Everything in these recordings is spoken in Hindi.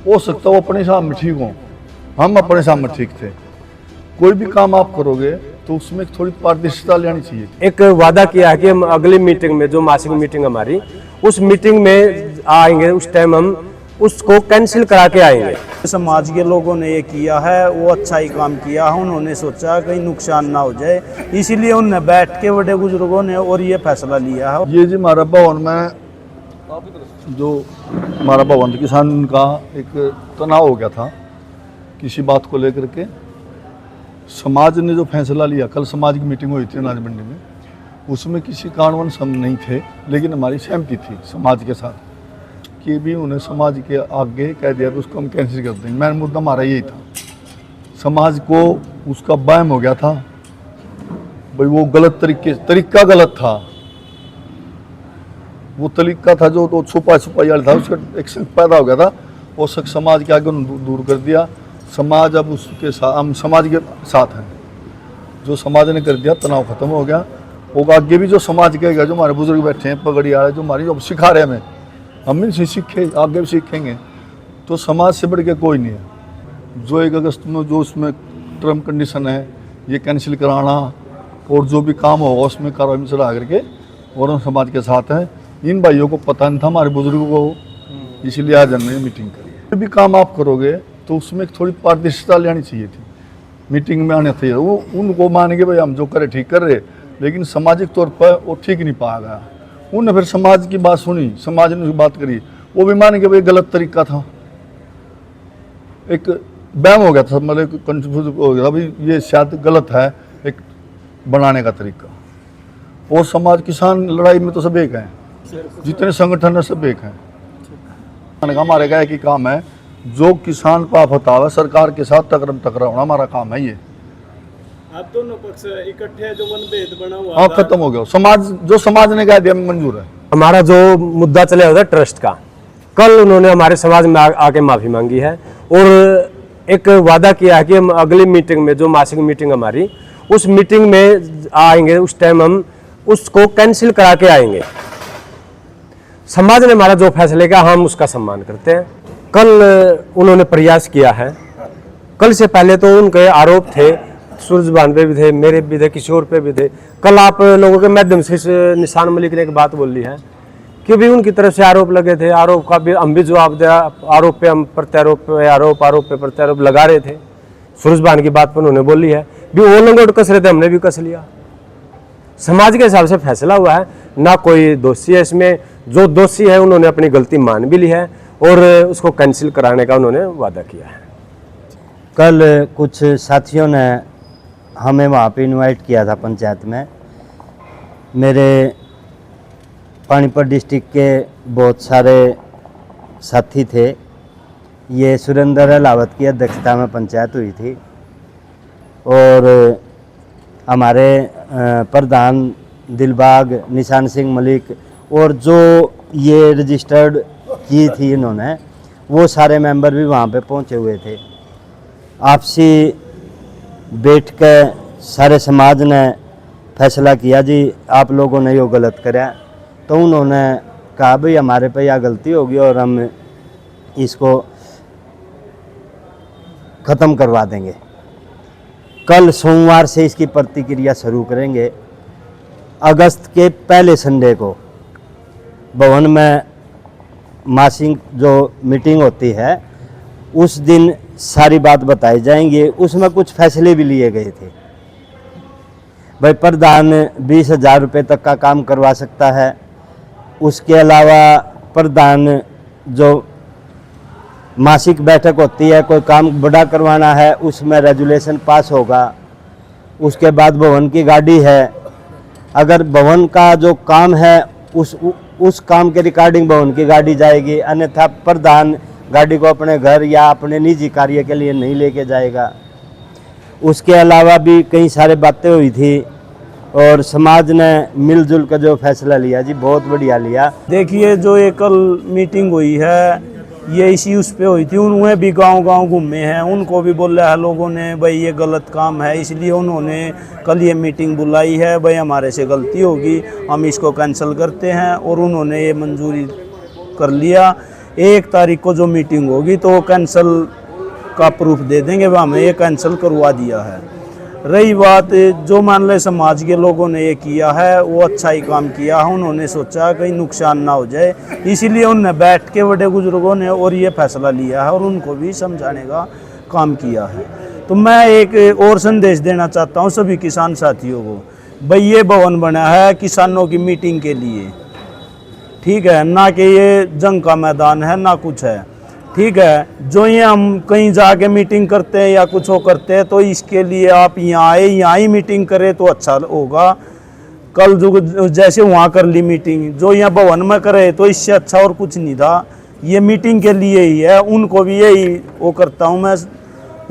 हो सकता है वो अपने हिसाब में ठीक हो, हम अपने हिसाब में ठीक थे। कोई भी काम आप करोगे तो उसमें थोड़ी पारदर्शिता लेनी चाहिए। एक वादा किया है कि हम अगली मीटिंग में, जो मासिक मीटिंग हमारी, उस मीटिंग में आएंगे, उस टाइम हम उसको कैंसिल करा के आएंगे। समाज के लोगों ने ये किया है, वो अच्छा ही काम किया है। उन्होंने सोचा कहीं नुकसान ना हो जाए, इसीलिए उन्होंने बैठ के बड़े बुजुर्गों ने और ये फैसला लिया है। ये जी हमारा भवन में जो हमारा भवन किसान का एक तनाव हो गया था किसी बात को लेकर के। समाज ने जो फैसला लिया, कल समाज की मीटिंग हुई थी अनाज मंडी में, उसमें किसी कारणवश हम नहीं थे, लेकिन हमारी सहमति थी समाज के साथ कि भी उन्हें समाज के आगे कह दिया तो उसको हम कैंसिल कर देंगे। मेरा मुद्दा हमारा यही था। समाज को उसका वहम हो गया था भाई वो गलत तरीका गलत था, वो तरीका था जो तो छुपाई वाला था, उसका एक शक पैदा हो गया था। वो शक समाज के आगे उन्होंने दूर कर दिया। समाज अब उसके साथ, हम समाज के साथ हैं। जो समाज ने कर दिया, तनाव खत्म हो गया। वो आगे भी जो समाज कहेगा, जो हमारे बुजुर्ग बैठे हैं पगड़ी वाले, जो हमारी जो सिखा रहे हैं, हम भी सीखे, आगे भी सीखेंगे। तो समाज से बढ़ के कोई नहीं है। जो 1 अगस्त में जो उसमें टर्म कंडीशन है, ये कैंसिल कराना और जो भी काम होगा उसमें कार्रवाई में चला करके, और हम समाज के साथ हैं। इन भाइयों को पता नहीं था हमारे बुजुर्गों को, इसलिए आज हमने मीटिंग करी। कोई भी काम आप करोगे तो उसमें थोड़ी पारदर्शिता लेनी चाहिए थी। मीटिंग में आने चाहिए, वो उनको मान के भाई हम जो करे ठीक कर रहे, लेकिन सामाजिक तौर पर वो ठीक नहीं पाया। उन्होंने फिर समाज की बात सुनी, समाज ने बात करी, वो भी मान के भाई गलत तरीका था। एक बैम हो गया था, मतलब कंफ्यूज हो गया था भाई ये शायद गलत है एक बनाने का तरीका। और समाज किसान लड़ाई में तो सब एक हैं, जितने संगठन है सब एक हैं। हमारे का एक ही काम है, जो किसान को आप हटावे सरकार के साथ टकराना हमारा काम है। ये आप दोनों पक्ष इकट्ठे, जो मनभेद बना हुआ हाँ खत्म हो गया। समाज जो समाज ने कह दिया मंजूर है। हमारा जो मुद्दा चले हुआ था ट्रस्ट का, कल उन्होंने हमारे समाज में आके माफी मांगी है और एक वादा किया है कि हम अगली मीटिंग में, जो मासिक मीटिंग हमारी, उस मीटिंग में आएंगे, उस टाइम हम उसको कैंसिल करा के आएंगे। समाज ने हमारा जो फैसले का, हम उसका सम्मान करते हैं। कल उन्होंने प्रयास किया है। कल से पहले तो उनके आरोप थे, सूरजभान पे भी थे, मेरे भी थे, किशोर पे भी थे। कल आप लोगों के माध्यम से निशान मलिक ने एक बात बोल ली है कि भी उनकी तरफ से आरोप लगे थे, आरोप का भी हम भी जवाब दिया। आरोप पे हम प्रत्यारोप पे आरोप पे प्रत्यारोप लगा रहे थे। सूरजभान की बात पर उन्होंने बोली है भी, वो लंगोट कस रहे थे, हमने भी कस लिया। समाज के हिसाब से फैसला हुआ है, ना कोई दोषी है इसमें। जो दोषी है उन्होंने अपनी गलती मान भी ली है और उसको कैंसिल कराने का उन्होंने वादा किया है। कल कुछ साथियों ने हमें वहाँ पे इनवाइट किया था पंचायत में। मेरे पानीपत डिस्ट्रिक्ट के बहुत सारे साथी थे। ये सुरेंद्र अलावत की अध्यक्षता में पंचायत हुई थी और हमारे प्रधान दिलबाग, निशान सिंह मलिक और जो ये रजिस्टर्ड की थी इन्होंने, वो सारे मेंबर भी वहाँ पे पहुँचे हुए थे। आपसी बैठ के सारे समाज ने फैसला किया जी आप लोगों ने यो गलत करा। तो उन्होंने कहा भाई हमारे पे यह गलती होगी और हम इसको ख़त्म करवा देंगे। कल सोमवार से इसकी प्रतिक्रिया शुरू करेंगे। अगस्त के पहले संडे को भवन में मासिक जो मीटिंग होती है, उस दिन सारी बात बताई जाएंगी। उसमें कुछ फैसले भी लिए गए थे। भाई प्रधान 20,000 रुपये तक का काम करवा सकता है। उसके अलावा प्रधान जो मासिक बैठक होती है, कोई काम बड़ा करवाना है, उसमें रेजुलेशन पास होगा। उसके बाद भवन की गाड़ी है, अगर भवन का जो काम है उस काम के रिकॉर्डिंग भवन की गाड़ी जाएगी, अन्यथा प्रधान गाड़ी को अपने घर या अपने निजी कार्य के लिए नहीं लेके जाएगा। उसके अलावा भी कई सारे बातें हुई थी और समाज ने मिलजुल कर जो फैसला लिया जी, बहुत बढ़िया लिया। देखिए जो ये कल मीटिंग हुई है, ये इसी उस पे हुई थी। उन्होंने भी गांव-गांव घूमे हैं, उनको भी बोला है लोगों ने भाई ये गलत काम है, इसलिए उन्होंने कल ये मीटिंग बुलाई है। भाई हमारे से गलती होगी, हम इसको कैंसिल करते हैं, और उन्होंने ये मंजूरी कर लिया। 1 तारीख को जो मीटिंग होगी तो वो कैंसिल का प्रूफ दे देंगे, वह हमें ये कैंसिल करवा दिया है। रही बात जो मान ले समाज के लोगों ने ये किया है वो अच्छा ही काम किया है, उन्होंने सोचा कहीं नुकसान ना हो जाए, इसीलिए उन्होंने बैठ के बड़े बुजुर्गों ने और ये फैसला लिया है और उनको भी समझाने का काम किया है। तो मैं एक और संदेश देना चाहता हूँ सभी किसान साथियों को, भाई ये भवन बना है किसानों की मीटिंग के लिए, ठीक है, ना कि ये जंग का मैदान है ना कुछ है, ठीक है। जो ये हम कहीं जाके मीटिंग करते हैं या कुछ वो करते हैं तो इसके लिए आप यहाँ आए, यहाँ ही मीटिंग करें तो अच्छा होगा। कल जो जैसे वहाँ कर ली मीटिंग, जो यहाँ भवन में करे तो इससे अच्छा और कुछ नहीं था, ये मीटिंग के लिए ही है। उनको भी यही वो करता हूँ, मैं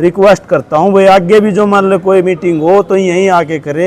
रिक्वेस्ट करता हूँ भाई आगे भी जो मान लो कोई मीटिंग हो तो यहीं आके करे।